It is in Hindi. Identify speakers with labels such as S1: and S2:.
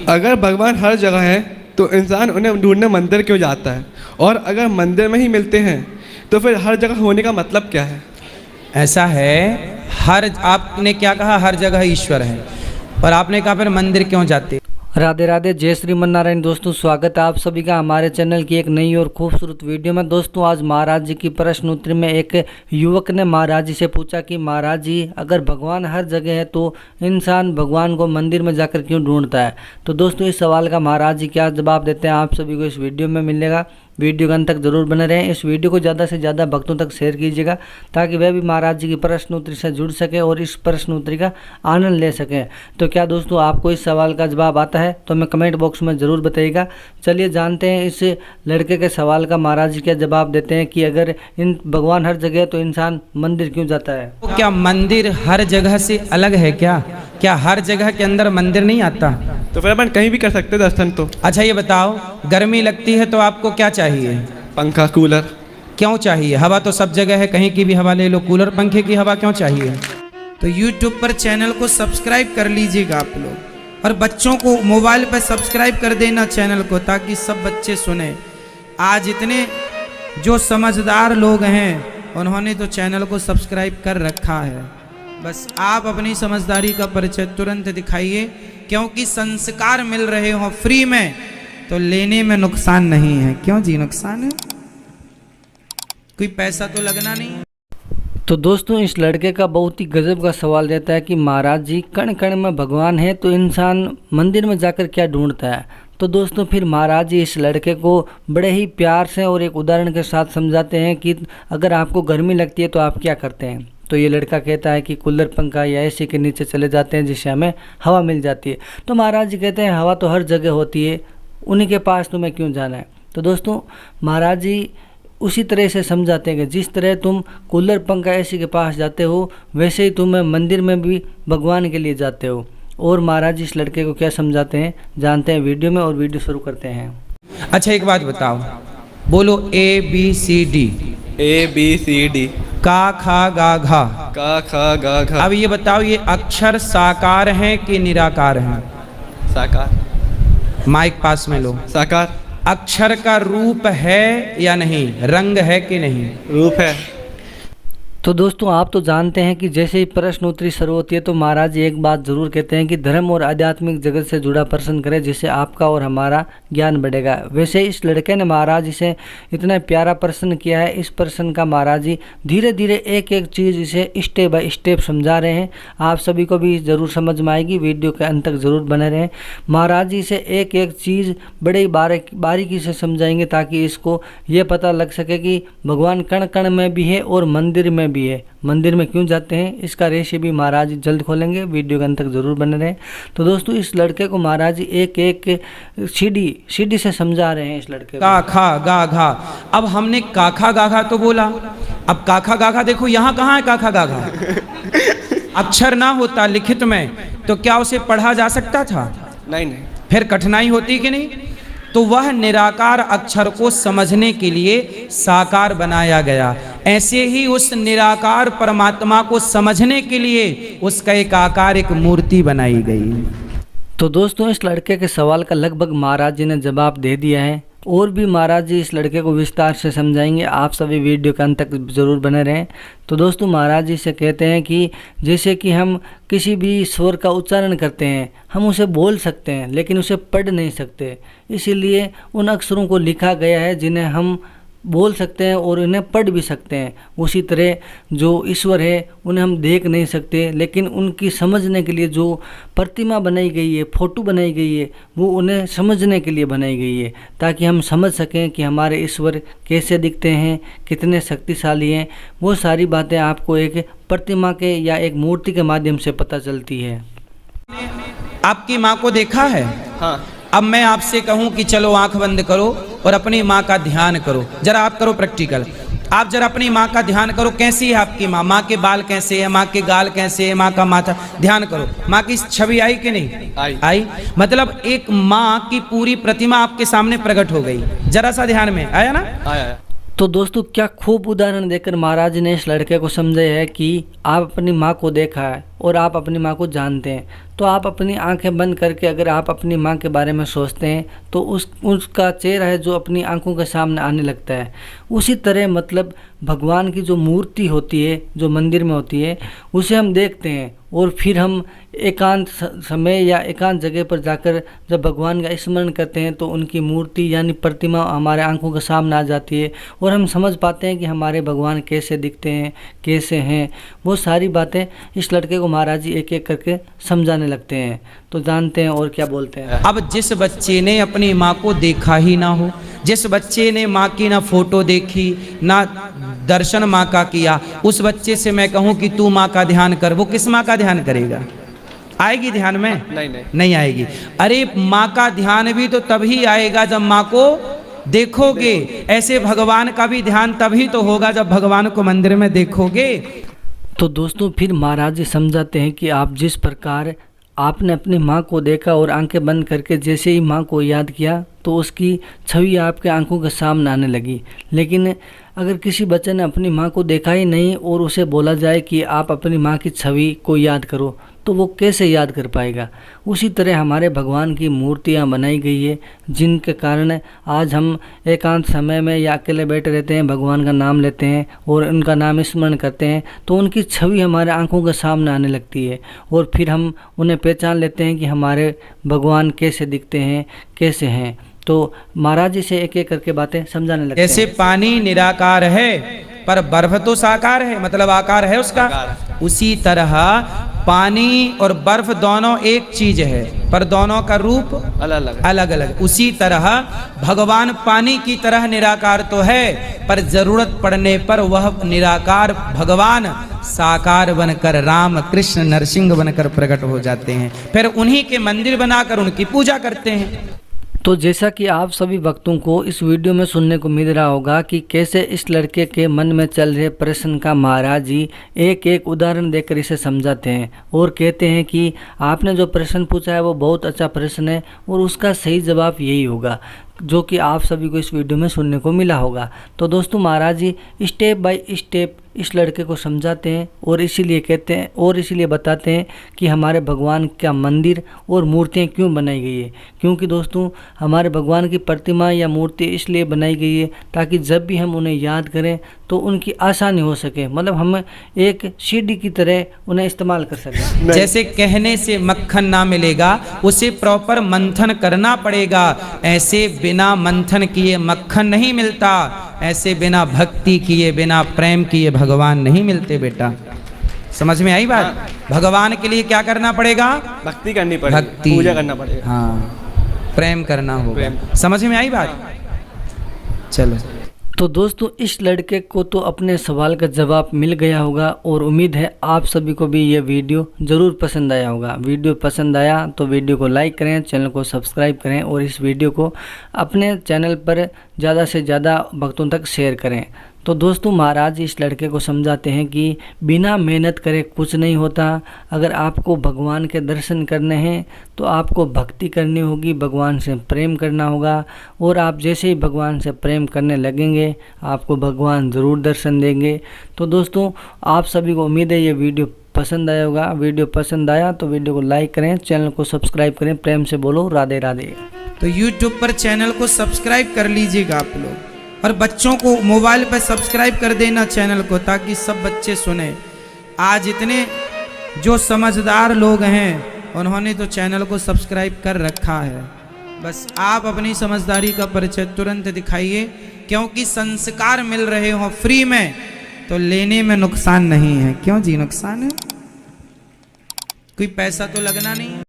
S1: अगर भगवान हर जगह है तो इंसान उन्हें ढूंढने मंदिर क्यों जाता है, और अगर मंदिर में ही मिलते हैं तो फिर हर जगह होने का मतलब क्या है?
S2: ऐसा है, आपने क्या कहा, हर जगह ईश्वर है, और आपने कहा फिर मंदिर क्यों जाते?
S3: राधे राधे, जय श्रीमन नारायण। दोस्तों स्वागत है आप सभी का हमारे चैनल की एक नई और खूबसूरत वीडियो में। दोस्तों आज महाराज जी की प्रश्नोत्तरी में एक युवक ने महाराज जी से पूछा कि महाराज जी अगर भगवान हर जगह है तो इंसान भगवान को मंदिर में जाकर क्यों ढूंढता है। तो दोस्तों इस सवाल का महाराज जी क्या जवाब देते हैं आप सभी को इस वीडियो में मिलेगा। वीडियो के अंत तक जरूर बने रहें। इस वीडियो को ज़्यादा से ज़्यादा भक्तों तक शेयर कीजिएगा ताकि वह भी महाराज जी की प्रश्नोत्तरी से जुड़ सके और इस प्रश्नोत्तरी का आनंद ले सकें। तो क्या दोस्तों आपको इस सवाल का जवाब आता है तो हमें कमेंट बॉक्स में ज़रूर बताइएगा। चलिए जानते हैं इस लड़के के सवाल का महाराज जी क्या जवाब देते हैं कि अगर इन भगवान हर जगह तो इंसान मंदिर क्यों जाता है।
S2: तो क्या मंदिर हर जगह से अलग है क्या हर जगह के अंदर मंदिर नहीं आता?
S1: तो फिर अपन कहीं भी कर सकते दर्शन तो।
S2: अच्छा ये बताओ, गर्मी लगती है तो आपको क्या चाहिए?
S1: पंखा, कूलर।
S2: क्यों चाहिए? हवा तो सब जगह है, कहीं की भी हवा ले लो, कूलर पंखे की हवा क्यों चाहिए? तो YouTube पर चैनल को सब्सक्राइब कर लीजिएगा आप लोग, और बच्चों को मोबाइल पर सब्सक्राइब कर देना चैनल को ताकि सब बच्चे सुने। आज इतने जो समझदार लोग हैं उन्होंने तो चैनल को सब्सक्राइब कर रखा है। बस आप अपनी समझदारी का परिचय तुरंत दिखाइए, क्योंकि संस्कार मिल रहे हो फ्री में तो लेने में नुकसान नहीं है। क्यों जी नुकसान है? कोई पैसा तो लगना नहीं है।
S3: तो दोस्तों इस लड़के का बहुत ही गजब का सवाल रहता है कि महाराज जी कण कण में भगवान है तो इंसान मंदिर में जाकर क्या ढूंढता है। तो दोस्तों फिर महाराज जी इस लड़के को बड़े ही प्यार से और एक उदाहरण के साथ समझाते हैं कि अगर आपको गर्मी लगती है तो आप क्या करते हैं। तो ये लड़का कहता है कि कूलर पंखा या एसी के नीचे चले जाते हैं जिससे हमें हवा मिल जाती है। तो महाराज जी कहते हैं हवा तो हर जगह होती है, उन्हीं के पास तुम्हें क्यों जाना है। तो दोस्तों महाराज जी उसी तरह से समझाते हैं कि जिस तरह तुम कूलर पंखा एसी के पास जाते हो वैसे ही तुम मंदिर में भी भगवान के लिए जाते हो। और महाराज जी इस लड़के को क्या समझाते हैं जानते हैं वीडियो में, और वीडियो शुरू करते हैं।
S2: अच्छा एक बात बताओ, बोलो ABCD।
S1: ABCD।
S2: का खा गा घा।
S1: का खा गा घा।
S2: अब ये बताओ, ये अक्षर साकार हैं कि निराकार हैं?
S1: साकार।
S2: माइक पास में लो।
S1: साकार।
S2: अक्षर का रूप है या नहीं, रंग है कि नहीं?
S1: रूप है।
S3: तो दोस्तों आप तो जानते हैं कि जैसे ही प्रश्नोत्तरी शुरू होती है तो महाराज जी एक बात ज़रूर कहते हैं कि धर्म और आध्यात्मिक जगत से जुड़ा प्रश्न करें जिससे आपका और हमारा ज्ञान बढ़ेगा। वैसे इस लड़के ने महाराज जी से इतना प्यारा प्रश्न किया है। इस प्रश्न का महाराज जी धीरे धीरे एक एक चीज़ इसे स्टेप बाय स्टेप समझा रहे हैं। आप सभी को भी ज़रूर समझ में आएगी, वीडियो के अंत तक ज़रूर बने रहें। महाराज जी से एक एक चीज़ बड़े बारीकी से समझाएंगे ताकि इसको ये पता लग सके कि भगवान कण कण में भी है और मंदिर में भी है। मंदिर में क्यों जाते हैं इसका रहस्य भी महाराज जी जल्द खोलेंगे, वीडियो के अंत तक जरूर बने रहें। तो दोस्तों इस लड़के को महाराज जी एक एक सीढ़ी से समझा रहे हैं इस लड़के को।
S2: का खा गा घा। अब हमने काखा गाघा तो बोला, अब काखा गाघा देखो यहाँ कहाँ है काखा गाघा? अक्षर ना होता लिखित में तो क्या उसे पढ़ा जा सकता था?
S1: नहीं।
S2: फिर कठिनाई होती कि नहीं? तो वह निराकार अक्षर को समझने के लिए साकार बनाया गया। ऐसे ही उस निराकार परमात्मा को समझने के लिए उसका एक आकार, एक मूर्ति बनाई गई।
S3: तो दोस्तों इस लड़के के सवाल का लगभग महाराज जी ने जवाब दे दिया है, और भी महाराज जी इस लड़के को विस्तार से समझाएंगे। आप सभी वीडियो के अंत तक ज़रूर बने रहें। तो दोस्तों महाराज जी से कहते हैं कि जैसे कि हम किसी भी स्वर का उच्चारण करते हैं, हम उसे बोल सकते हैं लेकिन उसे पढ़ नहीं सकते, इसीलिए उन अक्षरों को लिखा गया है जिन्हें हम बोल सकते हैं और इन्हें पढ़ भी सकते हैं। उसी तरह जो ईश्वर है उन्हें हम देख नहीं सकते लेकिन उनकी समझने के लिए जो प्रतिमा बनाई गई है, फोटो बनाई गई है, वो उन्हें समझने के लिए बनाई गई है ताकि हम समझ सकें कि हमारे ईश्वर कैसे दिखते हैं, कितने शक्तिशाली हैं। वो सारी बातें आपको एक प्रतिमा के या एक मूर्ति के माध्यम से पता चलती है।
S2: आपकी माँ को देखा है?
S1: हाँ।
S2: अब मैं आपसे कहूं कि चलो आंख बंद करो और अपनी माँ का ध्यान करो। जरा आप करो प्रैक्टिकल। आप जरा अपनी माँ का ध्यान करो। कैसी है आपकी माँ? माँ के बाल कैसे है, माँ के गाल कैसे है, माँ का माथा ध्यान करो। माँ की छवि आई कि नहीं आई? मतलब एक माँ की पूरी प्रतिमा आपके सामने प्रकट हो गई। जरा सा ध्यान में आया ना?
S1: आया।
S3: तो दोस्तों क्या खूब उदाहरण देकर महाराज जी ने इस लड़के को समझाया है कि आप अपनी माँ को देखा है और आप अपनी माँ को जानते हैं। तो आप अपनी आंखें बंद करके अगर आप अपनी माँ के बारे में सोचते हैं तो उसका चेहरा है जो अपनी आंखों के सामने आने लगता है। उसी तरह मतलब भगवान की जो मूर्ति होती है जो मंदिर में होती है उसे हम देखते हैं और फिर हम एकांत समय या एकांत जगह पर जाकर जब भगवान का स्मरण करते हैं तो उनकी मूर्ति यानी प्रतिमा हमारे आंखों के सामने आ जाती है और हम समझ पाते हैं कि हमारे भगवान कैसे दिखते हैं, कैसे हैं। वो सारी बातें इस लड़के को महाराज जी एक एक करके समझाने लगते हैं। तो जानते हैं और क्या बोलते हैं।
S2: अब जिस बच्चे ने अपनी माँ को देखा ही ना हो, जिस बच्चे ने माँ की ना फोटो देखी ना दर्शन माँ का किया, उस बच्चे से मैं कहूँ कि तू माँ का ध्यान कर, वो किस माँ का ध्यान करेगा? आएगी ध्यान में? नहीं आएगी। अरे माँ का ध्यान भी तो तभी आएगा जब माँ को देखोगे। ऐसे भगवान का भी ध्यान तभी तो होगा जब भगवान को मंदिर में देखोगे।
S3: तो दोस्तों फिर महाराज जी समझाते हैं कि आप जिस प्रकार आपने अपनी माँ को देखा और आंखें बंद करके जैसे ही माँ को याद किया तो उसकी छवि आपके आंखों के सामने आने लगी। लेकिन अगर किसी बच्चे ने अपनी माँ को देखा ही नहीं और उसे बोला जाए कि आप अपनी माँ की छवि को याद करो तो वो कैसे याद कर पाएगा। उसी तरह हमारे भगवान की मूर्तियाँ बनाई गई है जिनके कारण आज हम एकांत समय में या अकेले बैठे रहते हैं, भगवान का नाम लेते हैं और उनका नाम स्मरण करते हैं तो उनकी छवि हमारे आंखों के सामने आने लगती है और फिर हम उन्हें पहचान लेते हैं कि हमारे भगवान कैसे दिखते हैं, कैसे हैं। तो महाराज जी से एक एक करके बातें समझाने लगते हैं।
S2: जैसे पानी निराकार है पर बर्फ तो साकार है, मतलब आकार है उसका। उसी तरह पानी और बर्फ दोनों एक चीज है पर दोनों का रूप अलग अलग। उसी तरह भगवान पानी की तरह निराकार तो है पर जरूरत पड़ने पर वह निराकार भगवान साकार बनकर राम कृष्ण नरसिंह बनकर प्रकट हो जाते हैं। फिर उन्हीं के मंदिर बनाकर उनकी पूजा करते हैं।
S3: तो जैसा कि आप सभी भक्तों को इस वीडियो में सुनने को मिल रहा होगा कि कैसे इस लड़के के मन में चल रहे प्रश्न का महाराज जी एक एक उदाहरण देकर इसे समझाते हैं और कहते हैं कि आपने जो प्रश्न पूछा है वो बहुत अच्छा प्रश्न है और उसका सही जवाब यही होगा जो कि आप सभी को इस वीडियो में सुनने को मिला होगा। तो दोस्तों महाराज जी स्टेप बाय स्टेप इस लड़के को समझाते हैं और इसीलिए कहते हैं और इसीलिए बताते हैं कि हमारे भगवान का मंदिर और मूर्तियाँ क्यों बनाई गई है। क्योंकि दोस्तों हमारे भगवान की प्रतिमा या मूर्ति इसलिए बनाई गई है ताकि जब भी हम उन्हें याद करें तो उनकी आसानी हो सके, मतलब हम एक सीढ़ी की तरह उन्हें इस्तेमाल कर सकें।
S2: जैसे कहने से मक्खन ना मिलेगा उसे प्रॉपर मंथन करना पड़ेगा, ऐसे बिना मंथन किए मक्खन नहीं मिलता, ऐसे बिना भक्ति किए बिना प्रेम किए भगवान नहीं मिलते बेटा। समझ में आई बात? भगवान के लिए क्या करना पड़ेगा?
S1: भक्ति करनी पड़ेगी,
S2: भक्ति,
S1: पूजा करना पड़ेगा।
S2: हाँ, प्रेम करना होगा। समझ में आई बात? चलो
S3: तो दोस्तों इस लड़के को तो अपने सवाल का जवाब मिल गया होगा और उम्मीद है आप सभी को भी ये वीडियो ज़रूर पसंद आया होगा। वीडियो पसंद आया तो वीडियो को लाइक करें, चैनल को सब्सक्राइब करें और इस वीडियो को अपने चैनल पर ज़्यादा से ज़्यादा भक्तों तक शेयर करें। तो दोस्तों महाराज इस लड़के को समझाते हैं कि बिना मेहनत करे कुछ नहीं होता। अगर आपको भगवान के दर्शन करने हैं तो आपको भक्ति करनी होगी, भगवान से प्रेम करना होगा और आप जैसे ही भगवान से प्रेम करने लगेंगे आपको भगवान ज़रूर दर्शन देंगे। तो दोस्तों आप सभी को उम्मीद है ये वीडियो पसंद आया होगा। वीडियो पसंद आया तो वीडियो को लाइक करें, चैनल को सब्सक्राइब करें, प्रेम से बोलो राधे राधे।
S2: तो YouTube पर चैनल को सब्सक्राइब कर लीजिएगा आप लोग और बच्चों को मोबाइल पर सब्सक्राइब कर देना चैनल को ताकि सब बच्चे सुने। आज इतने जो समझदार लोग हैं उन्होंने तो चैनल को सब्सक्राइब कर रखा है। बस आप अपनी समझदारी का परिचय तुरंत दिखाइए, क्योंकि संस्कार मिल रहे हो फ्री में तो लेने में नुकसान नहीं है। क्यों जी नुकसान है? कोई पैसा तो लगना नहीं है।